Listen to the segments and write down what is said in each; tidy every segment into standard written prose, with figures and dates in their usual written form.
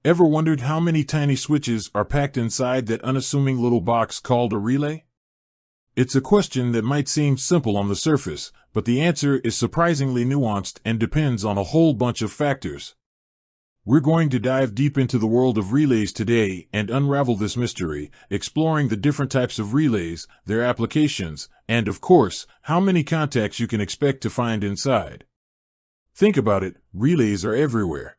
Ever wondered how many tiny switches are packed inside that unassuming little box called a relay? It's a question that might seem simple on the surface, but the answer is surprisingly nuanced and depends on a whole bunch of factors. We're going to dive deep into the world of relays today and unravel this mystery, exploring the different types of relays, their applications, and of course, how many contacts you can expect to find inside. Think about it, relays are everywhere.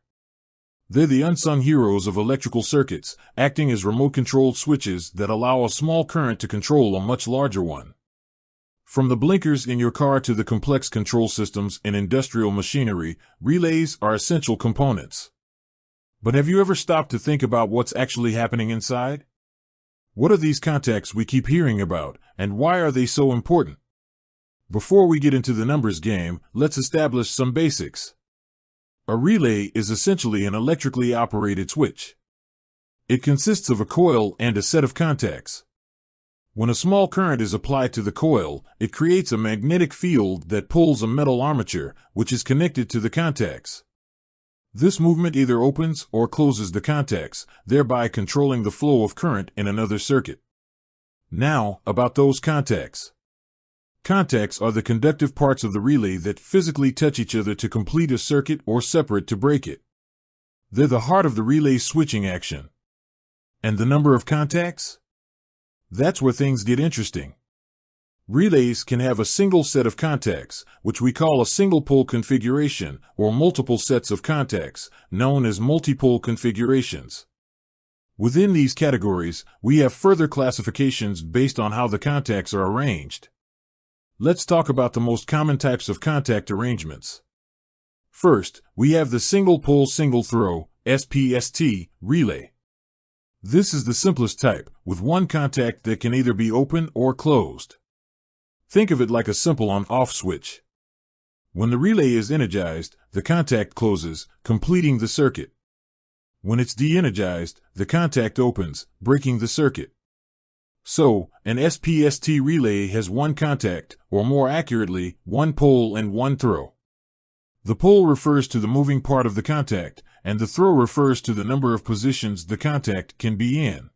They're the unsung heroes of electrical circuits, acting as remote-controlled switches that allow a small current to control a much larger one. From the blinkers in your car to the complex control systems in industrial machinery, relays are essential components. But have you ever stopped to think about what's actually happening inside? What are these contacts we keep hearing about, and why are they so important? Before we get into the numbers game, let's establish some basics. A relay is essentially an electrically operated switch. It consists of a coil and a set of contacts. When a small current is applied to the coil, it creates a magnetic field that pulls a metal armature, which is connected to the contacts. This movement either opens or closes the contacts, thereby controlling the flow of current in another circuit. Now, about those contacts. Contacts are the conductive parts of the relay that physically touch each other to complete a circuit or separate to break it. They're the heart of the relay's switching action. And the number of contacts? That's where things get interesting. Relays can have a single set of contacts, which we call a single-pole configuration, or multiple sets of contacts, known as multi-pole configurations. Within these categories, we have further classifications based on how the contacts are arranged. Let's talk about the most common types of contact arrangements. First, we have the single-pole single-throw, SPST, relay. This is the simplest type, with one contact that can either be open or closed. Think of it like a simple on-off switch. When the relay is energized, the contact closes, completing the circuit. When it's de-energized, the contact opens, breaking the circuit. So, an SPST relay has one contact, or more accurately, one pole and one throw. The pole refers to the moving part of the contact, and the throw refers to the number of positions the contact can be in.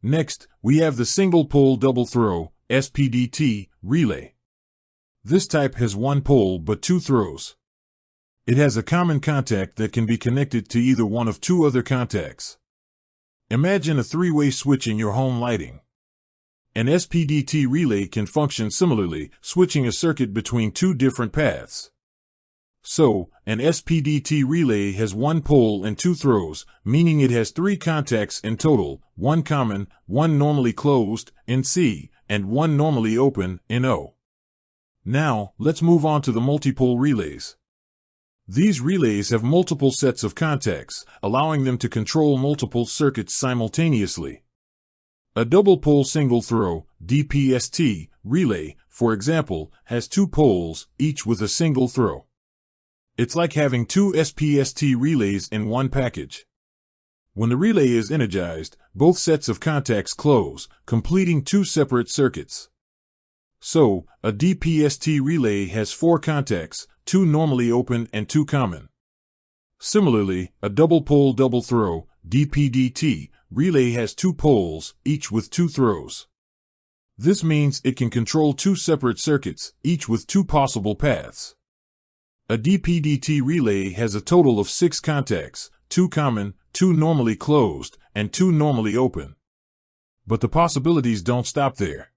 Next, we have the single-pole double-throw, SPDT, relay. This type has one pole but two throws. It has a common contact that can be connected to either one of two other contacts. Imagine a three-way switch in your home lighting. An SPDT relay can function similarly, switching a circuit between two different paths. So, an SPDT relay has one pole and two throws, meaning it has three contacts in total, one common, one normally closed, in C, and one normally open, in O. Now, let's move on to the multipole relays. These relays have multiple sets of contacts, allowing them to control multiple circuits simultaneously. A double-pole single-throw, DPST, relay, for example, has two poles, each with a single throw. It's like having two SPST relays in one package. When the relay is energized, both sets of contacts close, completing two separate circuits. So, a DPST relay has four contacts, two normally open and two common. Similarly, a double-pole double-throw, DPDT, relay has two poles, each with two throws. This means it can control two separate circuits, each with two possible paths. A DPDT relay has a total of 6 contacts, 2 common, 2 normally closed, and 2 normally open. But the possibilities don't stop there.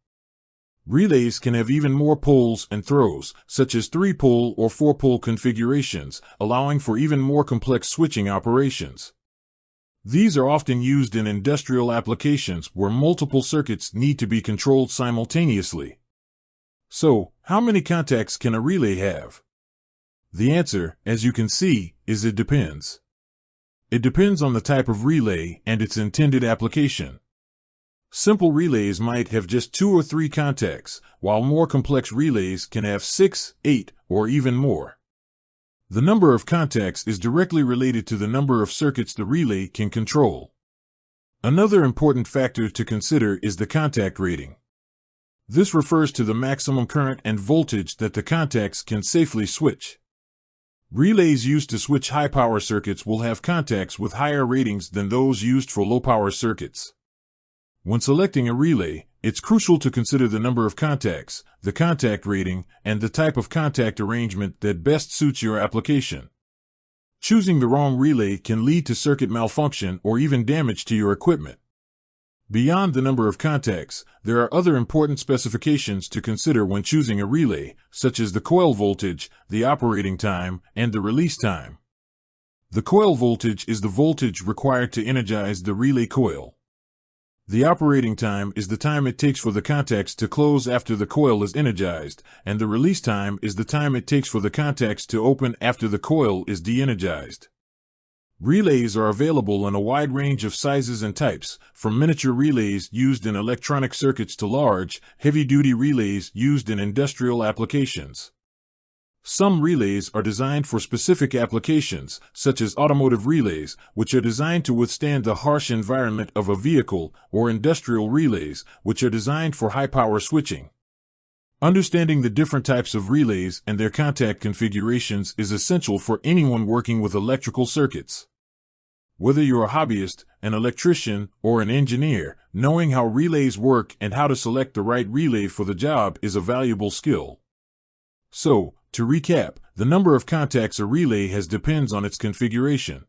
Relays can have even more poles and throws, such as 3-pole or 4-pole configurations, allowing for even more complex switching operations. These are often used in industrial applications where multiple circuits need to be controlled simultaneously. So, how many contacts can a relay have? The answer, as you can see, is it depends. It depends on the type of relay and its intended application. Simple relays might have just 2 or 3 contacts, while more complex relays can have 6, 8, or even more. The number of contacts is directly related to the number of circuits the relay can control. Another important factor to consider is the contact rating. This refers to the maximum current and voltage that the contacts can safely switch. Relays used to switch high-power circuits will have contacts with higher ratings than those used for low-power circuits. When selecting a relay, it's crucial to consider the number of contacts, the contact rating, and the type of contact arrangement that best suits your application. Choosing the wrong relay can lead to circuit malfunction or even damage to your equipment. Beyond the number of contacts, there are other important specifications to consider when choosing a relay, such as the coil voltage, the operating time, and the release time. The coil voltage is the voltage required to energize the relay coil. The operating time is the time it takes for the contacts to close after the coil is energized, and the release time is the time it takes for the contacts to open after the coil is de-energized. Relays are available in a wide range of sizes and types, from miniature relays used in electronic circuits to large, heavy-duty relays used in industrial applications. Some relays are designed for specific applications, such as automotive relays, which are designed to withstand the harsh environment of a vehicle, or industrial relays, which are designed for high-power switching. Understanding the different types of relays and their contact configurations is essential for anyone working with electrical circuits. Whether you're a hobbyist, an electrician, or an engineer, knowing how relays work and how to select the right relay for the job is a valuable skill. So, to recap, the number of contacts a relay has depends on its configuration.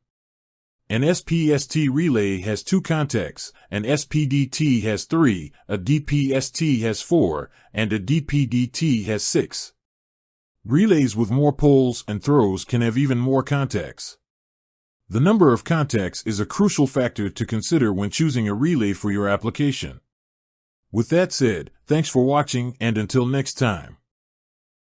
An SPST relay has 2 contacts, an SPDT has 3, a DPST has 4, and a DPDT has 6. Relays with more poles and throws can have even more contacts. The number of contacts is a crucial factor to consider when choosing a relay for your application. With that said, thanks for watching, and until next time.